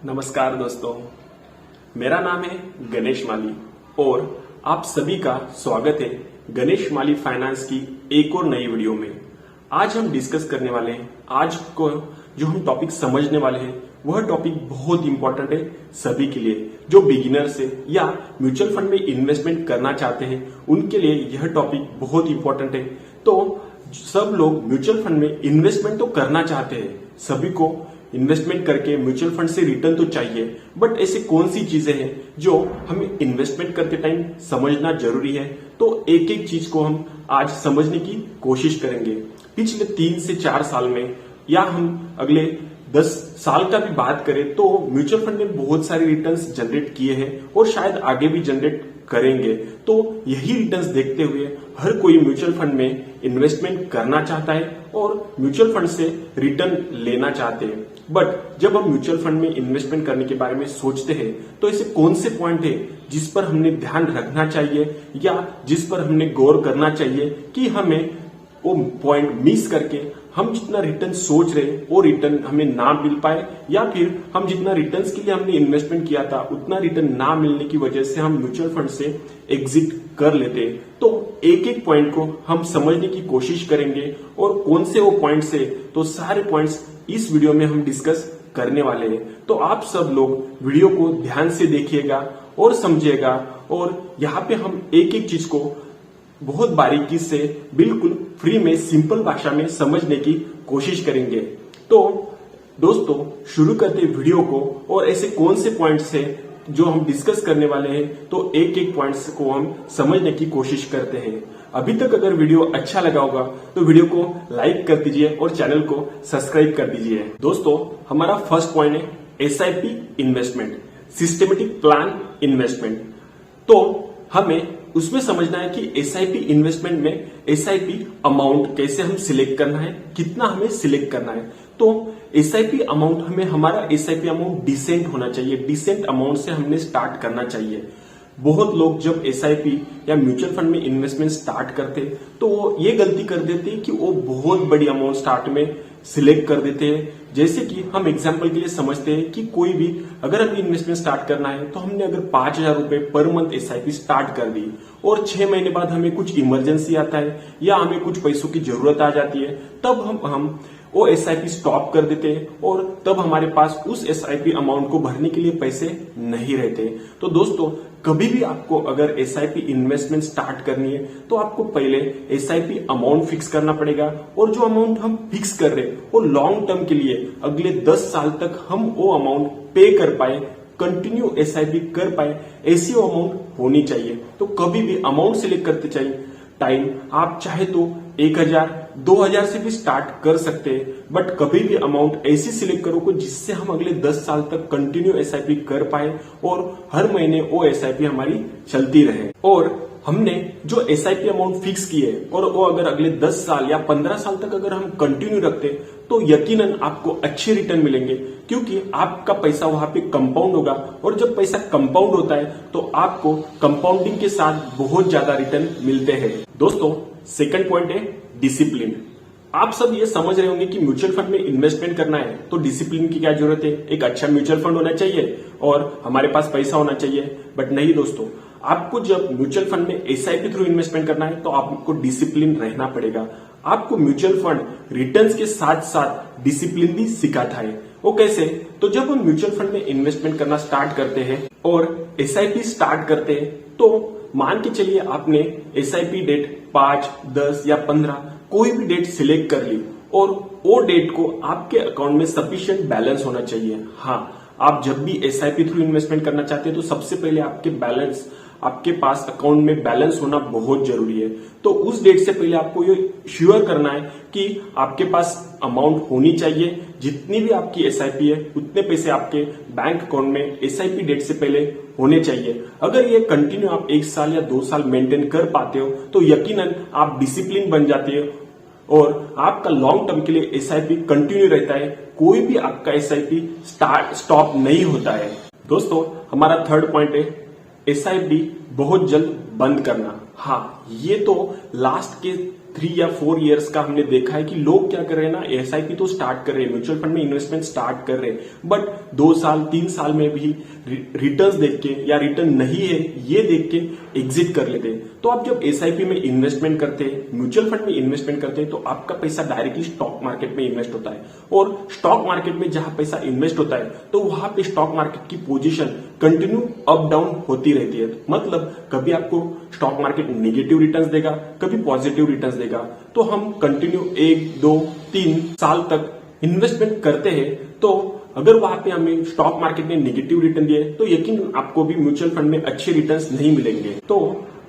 नमस्कार दोस्तों, मेरा नाम है गणेश माली और आप सभी का स्वागत है गणेश माली फाइनेंस की एक और नई वीडियो में। आज हम डिस्कस करने वाले हैं, आज को जो हम टॉपिक समझने वाले हैं वह टॉपिक बहुत इंपॉर्टेंट है सभी के लिए, जो बिगिनर्स है या म्यूचुअल फंड में इन्वेस्टमेंट करना चाहते हैं उनके लिए यह टॉपिक बहुत इंपॉर्टेंट है। तो सब लोग म्यूचुअल फंड में इन्वेस्टमेंट तो करना चाहते हैं, सभी को इन्वेस्टमेंट करके म्यूचुअल फंड से रिटर्न तो चाहिए, बट ऐसी कौन सी चीजें हैं जो हमें इन्वेस्टमेंट करते टाइम समझना जरूरी है। तो एक एक चीज को हम आज समझने की कोशिश करेंगे। पिछले 3 से 4 साल में या हम अगले 10 साल का भी बात करें तो म्यूचुअल फंड ने बहुत सारे रिटर्न्स जनरेट किए हैं और शायद आगे भी जनरेट करेंगे। तो यही रिटर्न्स देखते हुए हर कोई म्यूचुअल फंड में इन्वेस्टमेंट करना चाहता है और म्यूचुअल फंड से रिटर्न लेना चाहते हैं। बट जब हम म्यूचुअल फंड में इन्वेस्टमेंट करने के बारे में सोचते हैं तो ऐसे कौन से पॉइंट है जिस पर हमने ध्यान रखना चाहिए या जिस पर हमने गौर करना चाहिए कि हमें वो पॉइंट मिस करके हम जितना रिटर्न सोच रहे वो रिटर्न हमें ना मिल पाए, या फिर हम जितना रिटर्न्स के लिए हमने इन्वेस्टमेंट किया था उतना रिटर्न ना मिलने की वजह से हम म्यूचुअल फंड से एग्जिट कर लेते। तो एक एक पॉइंट को हम समझने की कोशिश करेंगे और कौन से वो पॉइंट्स है, तो सारे पॉइंट्स इस वीडियो में हम डिस्कस करने वाले हैं। तो आप सब लोग वीडियो को ध्यान से देखिएगा और समझिएगा, और यहाँ पे हम एक एक चीज को बहुत बारीकी से बिल्कुल फ्री में सिंपल भाषा में समझने की कोशिश करेंगे। तो दोस्तों शुरू करते वीडियो को, और ऐसे कौन से पॉइंट्स हैं जो हम डिस्कस करने वाले हैं, तो एक एक पॉइंट्स को हम समझने की कोशिश करते हैं। अभी तक अगर वीडियो अच्छा लगा होगा तो वीडियो को लाइक कर दीजिए और चैनल को सब्सक्राइब कर दीजिए। दोस्तों हमारा फर्स्ट पॉइंट है SIP investment, systematic plan investment. तो हमें उसमें समझना है कि एसआईपी इन्वेस्टमेंट में एसआईपी अमाउंट कैसे हम सिलेक्ट करना है, कितना हमें सिलेक्ट करना है। तो एसआईपी अमाउंट हमें, हमारा एसआईपी अमाउंट डिसेंट होना चाहिए, डिसेंट अमाउंट से हमने स्टार्ट करना चाहिए। बहुत लोग जब एसआईपी या म्यूचुअल फंड में इन्वेस्टमेंट स्टार्ट करते तो वो ये गलती कर देते कि वो बहुत बड़ी अमाउंट स्टार्ट में सिलेक्ट कर देते हैं। जैसे कि हम एग्जांपल के लिए समझते हैं कि कोई भी अगर हमें इन्वेस्टमेंट स्टार्ट करना है तो हमने अगर 5,000 रुपए पर मंथ एसआईपी स्टार्ट कर दी और 6 महीने बाद हमें कुछ इमरजेंसी आता है या हमें कुछ पैसों की जरूरत आ जाती है, तब हम वो एसआईपी स्टॉप कर देते हैं और तब हमारे पास उस एसआईपी अमाउंट को भरने के लिए पैसे नहीं रहते। तो दोस्तों कभी भी आपको अगर एसआईपी इन्वेस्टमेंट स्टार्ट करनी है तो आपको पहले एसआईपी अमाउंट फिक्स करना पड़ेगा, और जो अमाउंट हम फिक्स कर रहे हैं वो लॉन्ग टर्म के लिए अगले 10 साल तक हम वो अमाउंट पे कर पाए, कंटिन्यू एसआईपी कर पाए, ऐसी वो अमाउंट होनी चाहिए। तो कभी भी अमाउंट सिलेक्ट करते चाहिए टाइम आप चाहे तो 1,000 2,000 से भी स्टार्ट कर सकते हैं, बट कभी भी अमाउंट ऐसी सिलेक्ट करो को जिससे हम अगले 10 साल तक कंटिन्यू एसआईपी कर पाए और हर महीने वो एसआईपी हमारी चलती रहे। और हमने जो एसआईपी अमाउंट फिक्स की है और वो अगर अगले 10 साल या 15 साल तक अगर हम कंटिन्यू रखते तो यकीनन आपको अच्छे रिटर्न मिलेंगे, क्योंकि आपका पैसा वहां पे कंपाउंड होगा, और जब पैसा कंपाउंड होता है तो आपको कंपाउंडिंग के साथ बहुत ज्यादा रिटर्न मिलते हैं। दोस्तों सेकंड पॉइंट है डिसिप्लिन। आप सब ये समझ रहे होंगे कि म्यूचुअल फंड में इन्वेस्टमेंट करना है तो डिसिप्लिन की क्या जरूरत है, एक अच्छा म्यूचुअल फंड होना चाहिए और हमारे पास पैसा होना चाहिए। बट नहीं दोस्तों, आपको जब म्यूचुअल फंड में एसआईपी थ्रू इन्वेस्टमेंट करना है तो आपको डिसिप्लिन रहना पड़ेगा। आपको म्यूचुअल फंड रिटर्न्स के साथ साथ डिसिप्लिन भी सिखाता है। वो कैसे? तो जब हम म्यूचुअल फंड में इन्वेस्टमेंट करना स्टार्ट करते हैं और एसआईपी स्टार्ट करते हैं, तो मान के चलिए आपने एसआईपी डेट 5, 10 या 15 कोई भी डेट सिलेक्ट कर ली, और वो डेट को आपके अकाउंट में सफिशिएंट बैलेंस होना चाहिए। हाँ, आप जब भी एसआईपी थ्रू इन्वेस्टमेंट करना चाहते हैं तो सबसे पहले आपके पास अकाउंट में बैलेंस होना बहुत जरूरी है। तो उस डेट से पहले आपको ये श्योर करना है कि आपके पास अमाउंट होनी चाहिए, जितनी भी आपकी एसआईपी है उतने पैसे आपके बैंक अकाउंट में एसआईपी डेट से पहले होने चाहिए। अगर ये कंटिन्यू आप 1 साल या 2 साल मेंटेन कर पाते हो तो यकीनन आप डिसिप्लिन बन जाते हो और आपका लॉन्ग टर्म के लिए एसआईपी कंटिन्यू रहता है, कोई भी आपका एसआईपी स्टॉप नहीं होता है। दोस्तों हमारा थर्ड पॉइंट है एसआईपी बहुत जल्द बंद करना। हाँ, ये तो लास्ट के 3 या 4 इयर्स का हमने देखा है कि लोग क्या कर रहे हैं ना, एसआईपी तो स्टार्ट कर रहे हैं, म्यूचुअल फंड में इन्वेस्टमेंट स्टार्ट कर रहे हैं, बट 2 साल 3 साल में भी रिटर्न्स देख के या रिटर्न नहीं है ये देख के एग्जिट कर लेते हैं। तो आप जब एसआईपी में इन्वेस्टमेंट करते हैं, म्यूचुअल फंड में इन्वेस्टमेंट करते हैं, तो आपका पैसा डायरेक्टली स्टॉक मार्केट में इन्वेस्ट होता है, और स्टॉक मार्केट में जहां पैसा इन्वेस्ट होता है तो वहां पे स्टॉक मार्केट की पोजीशन कंटिन्यू अप डाउन होती रहती है। मतलब कभी आपको स्टॉक मार्केट नेगेटिव रिटर्न्स देगा, कभी पॉजिटिव रिटर्न्स देगा। तो हम कंटिन्यू 1, 2, 3 साल तक इन्वेस्टमेंट करते हैं, तो अगर वहां पे हमें स्टॉक मार्केट ने नेगेटिव रिटर्न दिए तो यकीन आपको भी म्यूचुअल फंड में अच्छे रिटर्न्स नहीं मिलेंगे। तो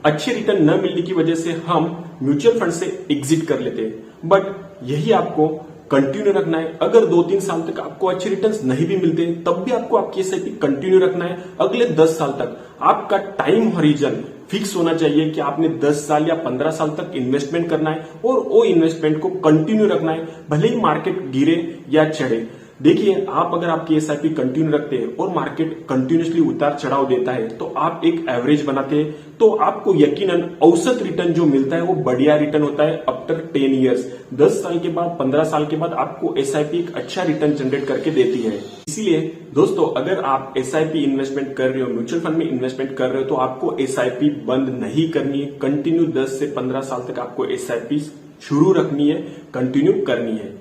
अच्छे रिटर्न न मिलने की वजह से हम म्यूचुअल फंड से एग्जिट कर लेते हैं। बट यही आपको कंटिन्यू रखना है। अगर 2-3 साल तक आपको अच्छे रिटर्न्स नहीं भी मिलते तब भी आपको आपकी एसआईपी कंटिन्यू रखना है। अगले 10 साल तक आपका टाइम हॉरिजन फिक्स होना चाहिए कि आपने 10 साल या 15 साल तक इन्वेस्टमेंट करना है, और वो इन्वेस्टमेंट को कंटिन्यू रखना है, भले ही मार्केट गिरे या चढ़े। देखिए, आप अगर आपकी एसआईपी कंटिन्यू रखते हैं और मार्केट कंटिन्यूसली उतार चढ़ाव देता है तो आप एक एवरेज बनाते हैं, तो आपको यकीनन औसत रिटर्न जो मिलता है वो बढ़िया रिटर्न होता है आफ्टर 10 इयर्स। 10 साल के बाद, 15 साल के बाद आपको एसआईपी एक अच्छा रिटर्न जनरेट करके देती है। इसीलिए दोस्तों, अगर आप एसआईपी इन्वेस्टमेंट कर रहे हो, म्यूचुअल फंड में इन्वेस्टमेंट कर रहे हो, तो आपको एसआईपी बंद नहीं करनी है। कंटिन्यू 10 से 15 साल तक आपको एसआईपी शुरू रखनी है, कंटिन्यू करनी है।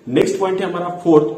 नेक्स्ट पॉइंट है हमारा 4th,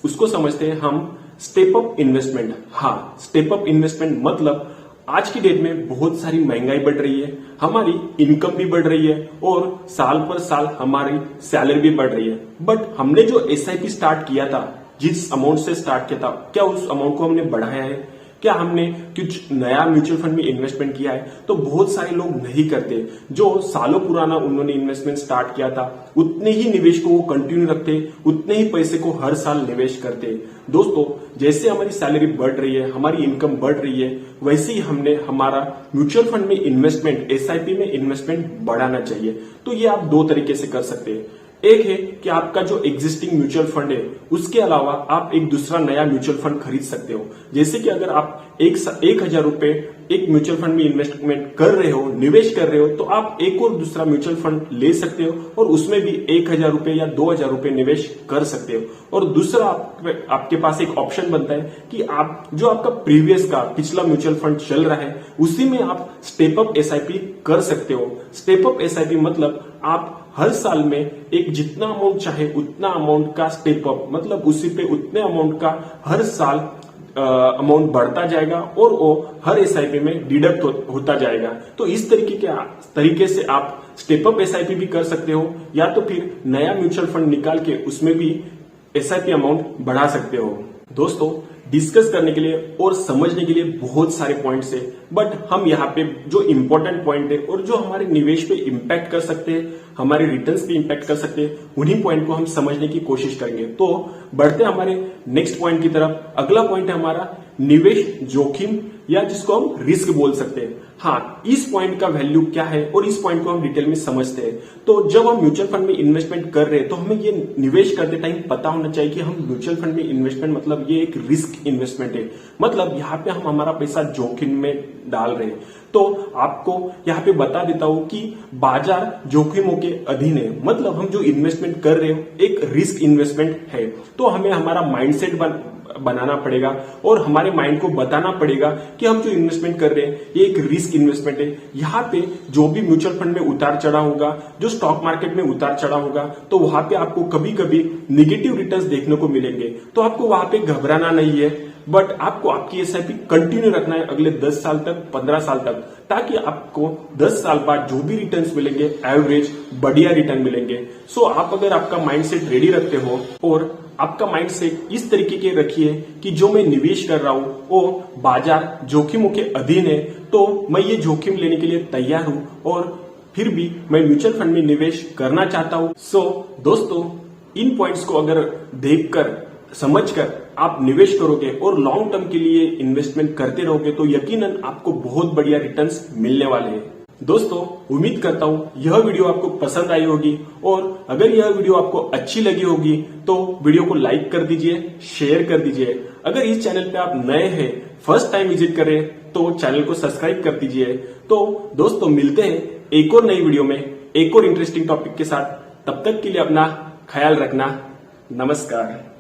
उसको समझते हैं हम स्टेप अप इन्वेस्टमेंट। हाँ, स्टेप अप इन्वेस्टमेंट मतलब आज की डेट में बहुत सारी महंगाई बढ़ रही है, हमारी इनकम भी बढ़ रही है, और साल पर साल हमारी सैलरी भी बढ़ रही है। बट हमने जो एसआईपी स्टार्ट किया था, जिस अमाउंट से स्टार्ट किया था, क्या उस अमाउंट को हमने बढ़ाया है? क्या हमने कुछ नया म्यूचुअल फंड में इन्वेस्टमेंट किया है? तो बहुत सारे लोग नहीं करते। जो सालों पुराना उन्होंने इन्वेस्टमेंट स्टार्ट किया था, उतने ही निवेश को वो कंटिन्यू रखते, उतने ही पैसे को हर साल निवेश करते। दोस्तों, जैसे हमारी सैलरी बढ़ रही है, हमारी इनकम बढ़ रही है, वैसे ही हमने हमारा म्यूचुअल फंड में इन्वेस्टमेंट, एसआईपी में इन्वेस्टमेंट बढ़ाना चाहिए। तो ये आप 2 तरीके से कर सकते हैं। एक है कि आपका जो एग्जिस्टिंग म्यूचुअल फंड है उसके अलावा आप एक दूसरा नया म्यूचुअल फंड खरीद सकते हो। जैसे कि अगर आप 1,000 रुपए एक म्यूचुअल फंड में इन्वेस्टमेंट कर रहे हो, निवेश कर रहे हो, तो आप एक और दूसरा म्यूचुअल फंड ले सकते हो और उसमें भी 1,000 रुपए या 2,000 रुपए निवेश कर सकते हो। और दूसरा आपके पास एक ऑप्शन बनता है कि आप जो आपका प्रीवियस का पिछला म्यूचुअल फंड चल रहा है उसी में आप स्टेप अप एसआईपी कर सकते हो। स्टेप अप एसआईपी मतलब आप हर साल में एक जितना अमाउंट चाहे उतना अमाउंट का स्टेप अप, मतलब उसी पे उतने अमाउंट का हर साल अमाउंट बढ़ता जाएगा और वो हर एसआईपी में डिडक्ट होता जाएगा। तो इस तरीके से आप स्टेप अप एसआईपी भी कर सकते हो, या तो फिर नया म्यूचुअल फंड निकाल के उसमें भी एसआईपी अमाउंट बढ़ा सकते हो। दोस्तों, डिस्कस करने के लिए और समझने के लिए बहुत सारे पॉइंट्स है, बट हम यहाँ पे जो इंपॉर्टेंट पॉइंट है और जो हमारे निवेश पे इंपैक्ट कर सकते हैं, हमारे रिटर्न्स पे इंपैक्ट कर सकते हैं, उन्हीं पॉइंट को हम समझने की कोशिश करेंगे। तो बढ़ते हैं हमारे नेक्स्ट पॉइंट की तरफ। अगला पॉइंट है हमारा निवेश जोखिम, या जिसको हम रिस्क बोल सकते हैं। हाँ, इस पॉइंट का वैल्यू क्या है और इस पॉइंट को हम डिटेल में समझते हैं। तो जब हम म्यूचुअल फंड में इन्वेस्टमेंट कर रहे हैं तो हमें ये निवेश करते टाइम पता होना चाहिए कि हम म्यूचुअल फंड में इन्वेस्टमेंट मतलब ये एक रिस्क इन्वेस्टमेंट है, मतलब यहाँ पे हम हमारा पैसा जोखिम में डाल रहे हैं। तो आपको यहाँ पे बता देता हूं कि बाजार जोखिमों के अधीन है, मतलब हम जो इन्वेस्टमेंट कर रहे हो एक रिस्क इन्वेस्टमेंट है। तो हमें हमारा माइंडसेट बनाना पड़ेगा और हमारे माइंड को बताना पड़ेगा कि हम जो इन्वेस्टमेंट कर रहे हैं ये एक रिस्क इन्वेस्टमेंट है। यहाँ पे जो भी म्यूचुअल फंड में उतार चढ़ाव होगा, जो स्टॉक मार्केट में उतार चढ़ाव होगा, तो वहां पे आपको कभी कभी निगेटिव रिटर्न्स देखने को मिलेंगे। तो आपको वहां पे घबराना नहीं है, बट आपको आपकी एसआईपी कंटिन्यू रखना है अगले 10 साल तक, 15 साल तक, ताकि आपको 10 साल बाद जो भी रिटर्न्स मिलेंगे एवरेज बढ़िया रिटर्न मिलेंगे। सो आप अगर आपका माइंडसेट रेडी रखते हो और आपका माइंडसेट इस तरीके के रखिए कि जो मैं निवेश कर रहा हूं वो बाजार जोखिमों के अधीन है, तो मैं ये जोखिम लेने के लिए तैयार हूं और फिर भी मैं म्यूचुअल फंड में निवेश करना चाहता हूं। सो दोस्तों, इन पॉइंट्स को अगर देखकर समझकर आप निवेश करोगे और लॉन्ग टर्म के लिए इन्वेस्टमेंट करते रहोगे तो यकीनन आपको बहुत बढ़िया रिटर्न्स मिलने वाले हैं। दोस्तों, उम्मीद करता हूं यह वीडियो आपको पसंद आई होगी, और अगर यह वीडियो आपको अच्छी लगी होगी तो वीडियो को लाइक कर दीजिए, शेयर कर दीजिए। अगर इस चैनल पे आप नए हैं, फर्स्ट टाइम विजिट करें, तो चैनल को सब्सक्राइब कर दीजिए। तो दोस्तों, मिलते हैं एक और नई वीडियो में। एक और इंटरेस्टिंग टॉपिक के साथ। तब तक के लिए अपना ख्याल रखना। नमस्कार।